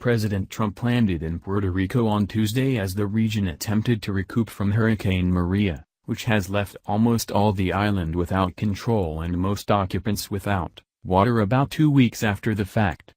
President Trump landed in Puerto Rico on Tuesday as the region attempted to recoup from Hurricane Maria, which has left almost all the island without control and most occupants without water about 2 weeks after the fact.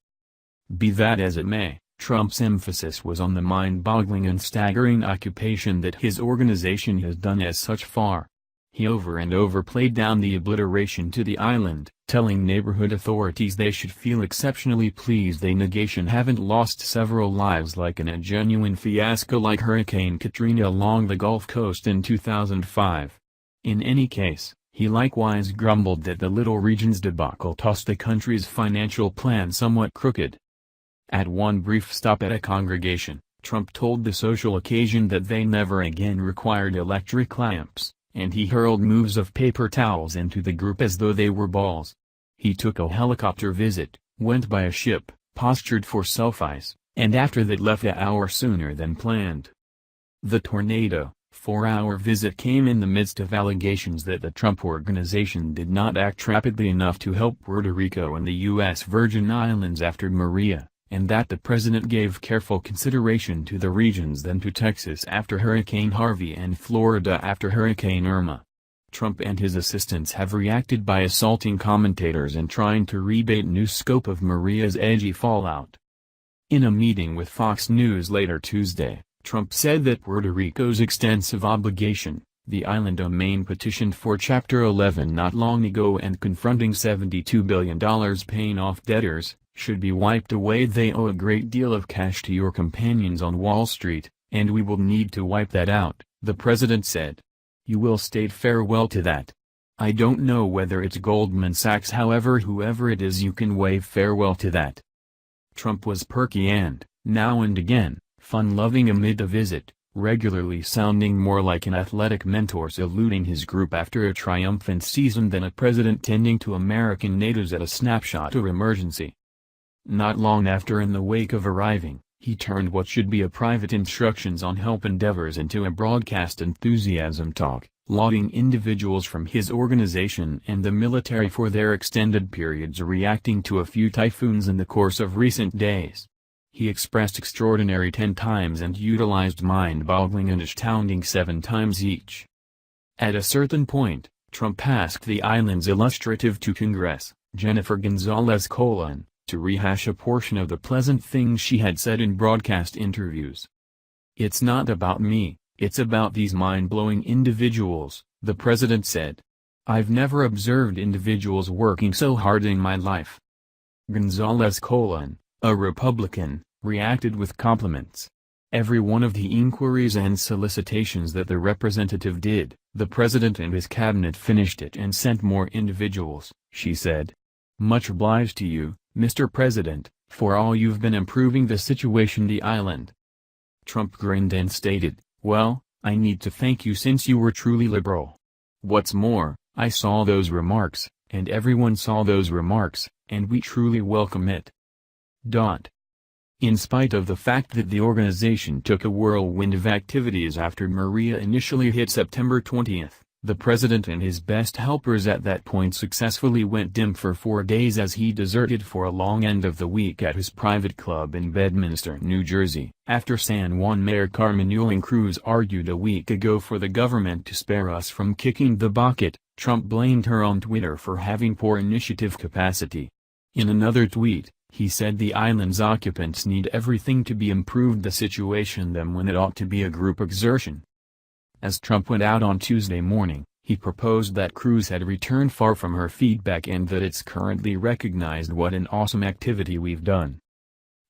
Be that as it may, Trump's emphasis was on the mind-boggling and staggering occupation that his organization has done as such far. He over and over played down the obliteration to the island, telling neighborhood authorities they should feel exceptionally pleased the nation haven't lost several lives like in a genuine fiasco like Hurricane Katrina along the Gulf Coast in 2005. In any case, he likewise grumbled that the little region's debacle tossed the country's financial plan somewhat crooked. At one brief stop at a congregation, Trump told the social occasion that they never again required electric lamps, and he hurled moves of paper towels into the group as though they were balls. He took a helicopter visit, went by a ship, postured for selfies, and after that left an hour sooner than planned. The tornado, 4-hour visit came in the midst of allegations that the Trump organization did not act rapidly enough to help Puerto Rico and the U.S. Virgin Islands after Maria, and that the president gave careful consideration to the regions than to Texas after Hurricane Harvey and Florida after Hurricane Irma. Trump and his assistants have reacted by assaulting commentators and trying to rebate new scope of Maria's edgy fallout. In a meeting with Fox News later Tuesday, Trump said that Puerto Rico's extensive obligation, the island domain petitioned for Chapter 11 not long ago and confronting $72 billion paying off debtors, should be wiped away. They owe a great deal of cash to your companions on Wall Street, and we will need to wipe that out, the president said. You will state farewell to that. I don't know whether it's Goldman Sachs, however whoever it is, you can wave farewell to that. Trump was perky and, now and again, fun-loving amid the visit, regularly sounding more like an athletic mentor saluting his group after a triumphant season than a president tending to American natives at a snapshot of emergency. Not long after, in the wake of arriving, he turned what should be a private instructions on help endeavors into a broadcast enthusiasm talk, lauding individuals from his organization and the military for their extended periods reacting to a few typhoons in the course of recent days. He expressed extraordinary 10 times and utilized mind-boggling and astounding 7 times each. At a certain point, Trump asked the island's illustrative to Congress, Jennifer Gonzalez-Colón, to rehash a portion of the pleasant things she had said in broadcast interviews. It's not about me, it's about these mind-blowing individuals, the president said. I've never observed individuals working so hard in my life. Gonzalez-Colón, a Republican, reacted with compliments. Every one of the inquiries and solicitations that the representative did, the president and his cabinet finished it and sent more individuals, she said. Much obliged to you, Mr. President, for all you've been improving the situation the island. Trump grinned and stated, well, I need to thank you since you were truly liberal. What's more, I saw those remarks, and everyone saw those remarks, and we truly welcome it. In spite of the fact that the organization took a whirlwind of activities after Maria initially hit September 20, the president and his best helpers at that point successfully went dim for 4 days as he deserted for a long end of the week at his private club in Bedminster, New Jersey, after San Juan Mayor Carmen Yulín Cruz argued a week ago for the government to spare us from kicking the bucket. Trump blamed her on Twitter for having poor initiative capacity. In another tweet, he said the island's occupants need everything to be improved the situation them when it ought to be a group exertion. As Trump went out on Tuesday morning, he proposed that Cruz had returned far from her feedback and that it's currently recognized what an awesome activity we've done.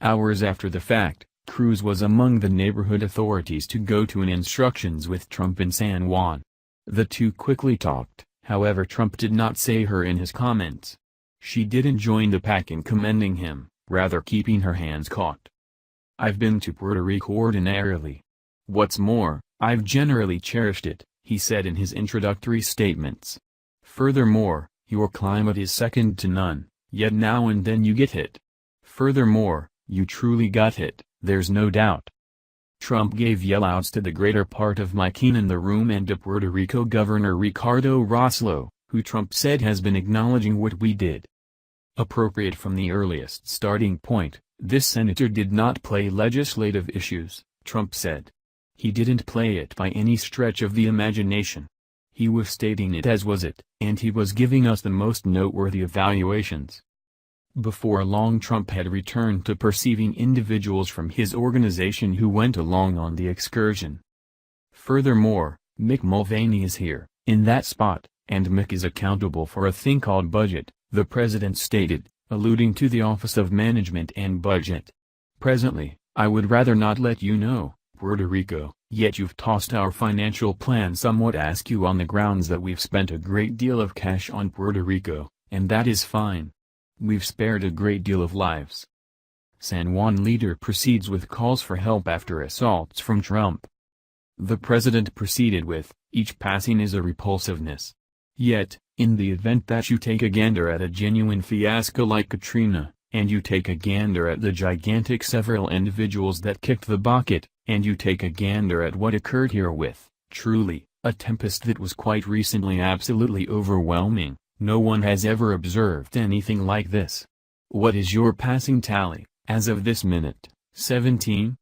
Hours after the fact, Cruz was among the neighborhood authorities to go to an instructions with Trump in San Juan. The two quickly talked, however Trump did not say her in his comments. She didn't join the pack in commending him, rather keeping her hands caught. I've been to Puerto Rico ordinarily. What's more, I've generally cherished it, he said in his introductory statements. Furthermore, your climate is second to none, yet now and then you get hit. Furthermore, you truly got hit, there's no doubt. Trump gave yellouts to the greater part of my kin in the room and to Puerto Rico Governor Ricardo Rossello, who Trump said has been acknowledging what we did. Appropriate from the earliest starting point, This senator did not play legislative issues, Trump said. He didn't play it by any stretch of the imagination. He was stating it as was it, and he was giving us the most noteworthy evaluations. Before long Trump had returned to perceiving individuals from his organization who went along on the excursion. Furthermore, Mick Mulvaney is here, in that spot, and Mick is accountable for a thing called budget, the president stated, alluding to the Office of Management and Budget. Presently, I would rather not let you know, Puerto Rico, yet you've tossed our financial plan somewhat askew on the grounds that we've spent a great deal of cash on Puerto Rico, and that is fine. We've spared a great deal of lives. San Juan leader proceeds with calls for help after assaults from Trump. The president proceeded with, each passing is a repulsiveness. Yet, in the event that you take a gander at a genuine fiasco like Katrina, and you take a gander at the gigantic several individuals that kicked the bucket, and you take a gander at what occurred here with, truly, a tempest that was quite recently absolutely overwhelming, no one has ever observed anything like this. What is your passing tally, as of this minute? 17?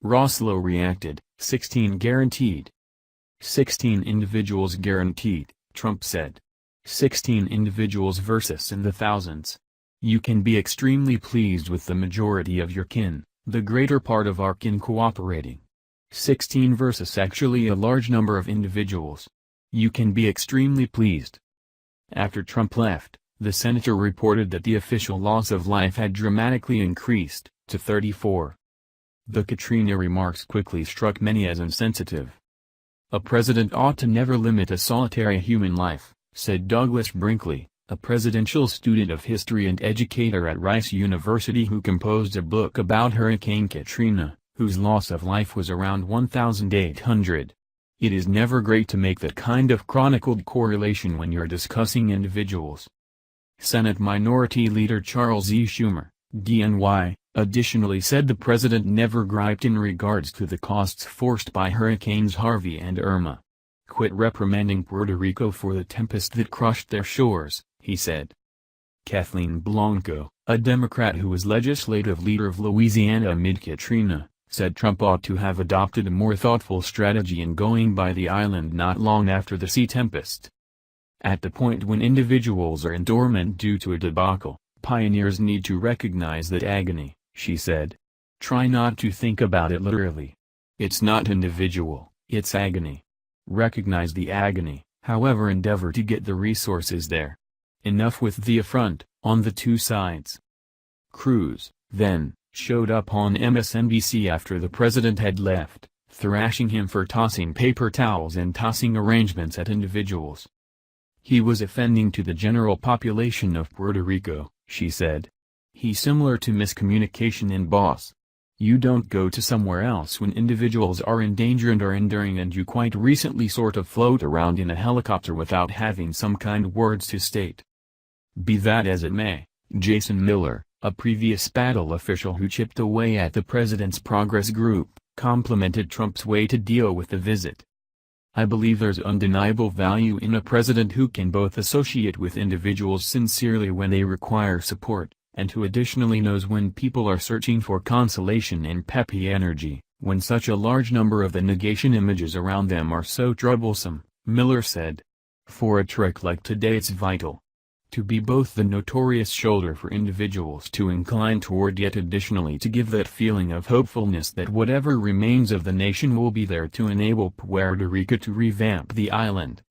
Roslow reacted, 16 guaranteed. 16 individuals guaranteed, Trump said. 16 individuals versus in the thousands. You can be extremely pleased with the majority of your kin, the greater part of our kin cooperating. 16 versus actually a large number of individuals. You can be extremely pleased. After Trump left, the senator reported that the official loss of life had dramatically increased, to 34. The Katrina remarks quickly struck many as insensitive. A president ought to never limit a solitary human life, said Douglas Brinkley, a presidential student of history and educator at Rice University who composed a book about Hurricane Katrina, whose loss of life was around 1,800. It is never great to make that kind of chronicled correlation when you're discussing individuals. Senate Minority Leader Charles E. Schumer, DNY, additionally said the president never griped in regards to the costs forced by Hurricanes Harvey and Irma. Quit reprimanding Puerto Rico for the tempest that crushed their shores, he said. Kathleen Blanco, a Democrat who was legislative leader of Louisiana amid Katrina, said Trump ought to have adopted a more thoughtful strategy in going by the island not long after the sea tempest. At the point when individuals are in dormant due to a debacle, pioneers need to recognize that agony, she said. Try not to think about it literally. It's not individual, it's agony. Recognize the agony, however, endeavor to get the resources there. Enough with the affront, on the two sides. Cruz, then, showed up on MSNBC after the president had left, thrashing him for tossing paper towels and tossing arrangements at individuals. He was offending to the general population of Puerto Rico, she said. He's similar to miscommunication in Boss. You don't go to somewhere else when individuals are in danger and are enduring, and you quite recently sort of float around in a helicopter without having some kind words to state. Be that as it may, Jason Miller, a previous battle official who chipped away at the president's progress group, complimented Trump's way to deal with the visit. I believe there's undeniable value in a president who can both associate with individuals sincerely when they require support, and who additionally knows when people are searching for consolation and peppy energy, when such a large number of the negation images around them are so troublesome, Miller said. For a trek like today it's vital to be both the notorious shoulder for individuals to incline toward, yet additionally to give that feeling of hopefulness that whatever remains of the nation will be there to enable Puerto Rico to revamp the island.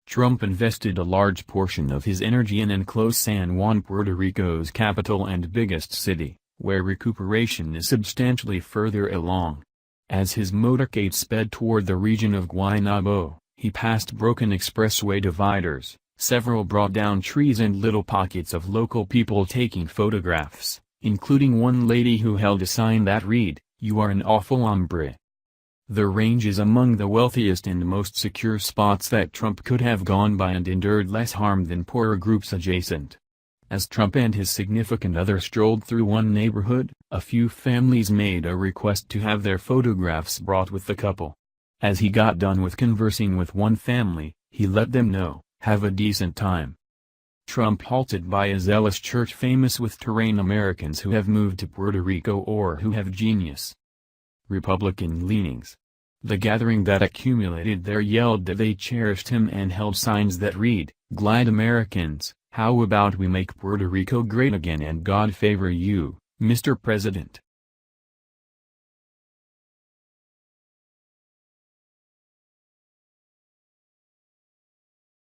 Trump invested a large portion of his energy in enclosed San Juan, Puerto Rico's capital and biggest city, where recuperation is substantially further along. As his motorcade sped toward the region of Guaynabo, he passed broken expressway dividers. Several brought down trees and little pockets of local people taking photographs, including one lady who held a sign that read, "You are an awful hombre." The range is among the wealthiest and most secure spots that Trump could have gone by and endured less harm than poorer groups adjacent. As Trump and his significant other strolled through one neighborhood, a few families made a request to have their photographs brought with the couple. As he got done with conversing with one family, he let them know, "Have a decent time." Trump halted by a zealous church famous with terrain Americans who have moved to Puerto Rico or who have genius. Republican leanings. The gathering that accumulated there yelled that they cherished him and held signs that read, "Glad Americans, how about we make Puerto Rico great again and God favor you, Mr. President."